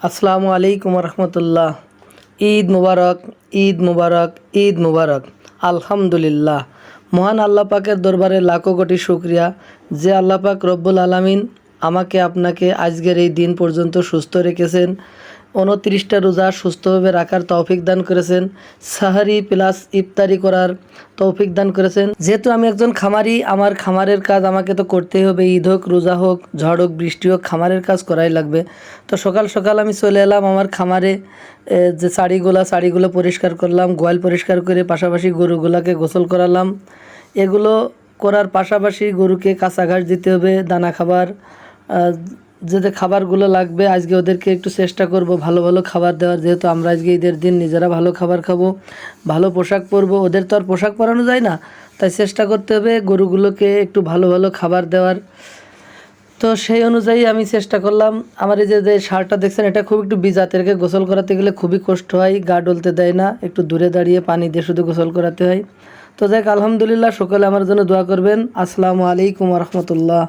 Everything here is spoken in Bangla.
আসসালামু আলাইকুম রহমতুল্লাহ। ঈদ মুবারক, ঈদ মুবারক, ঈদ মুবারক। আলহামদুলিল্লাহ, মহান আল্লাহ পাকের দরবারে লাখো কোটি শুকরিয়া যে আল্লাহ পাক রব্বুল আলামিন আমাকে আপনাকে আজকের এই দিন পর্যন্ত সুস্থ রেখেছেন, 29টা রোজা সুস্থভাবে রাখার তৌফিক দান করেছেন, সাহারি প্লাস ইফতারি করার তৌফিক দান করেছেন। যেহেতু আমি একজন খামারি, আমার খামারের কাজ আমাকে তো করতেই হবে। ঈদ হোক, রোজা হোক, ঝড় হোক, বৃষ্টি হোক, খামারের কাজ করাই লাগবে। তো সকাল সকাল আমি চলে এলাম আমার খামারে। যে শাড়িগুলো পরিষ্কার করলাম, গোয়াল পরিষ্কার করে পাশাপাশি গরুগুলাকে গোসল করালাম। এগুলো করার পাশাপাশি গরুকে কাঁচা ঘাস দিতে হবে, দানা খাবার, যে খাবারগুলো লাগবে আজকে ওদেরকে একটু চেষ্টা করব ভালো ভালো খাবার দেওয়ার। যেহেতু আমরা আজকে ঈদের দিন নিজেরা ভালো খাবার খাবো, ভালো পোশাক পরবো, ওদের তো আর পোশাক পরানো যায় না, তাই চেষ্টা করতে হবে গরুগুলোকে একটু ভালো ভালো খাবার দেওয়ার। তো সেই অনুযায়ী আমি চেষ্টা করলাম। আমার এই যে শার্টটা দেখছেন, এটা খুব একটু ভিজা, এটাকে গোসল করাতে গেলে খুবই কষ্ট হয়, গা ডলতে দেয় না, একটু দূরে দাঁড়িয়ে পানি দিয়ে শুধু গোসল করাতে হয়। তো যাক, আলহামদুলিল্লাহ, সকলে আমার জন্য দোয়া করবেন। আসসালামু আলাইকুম রহমতুল্লাহ।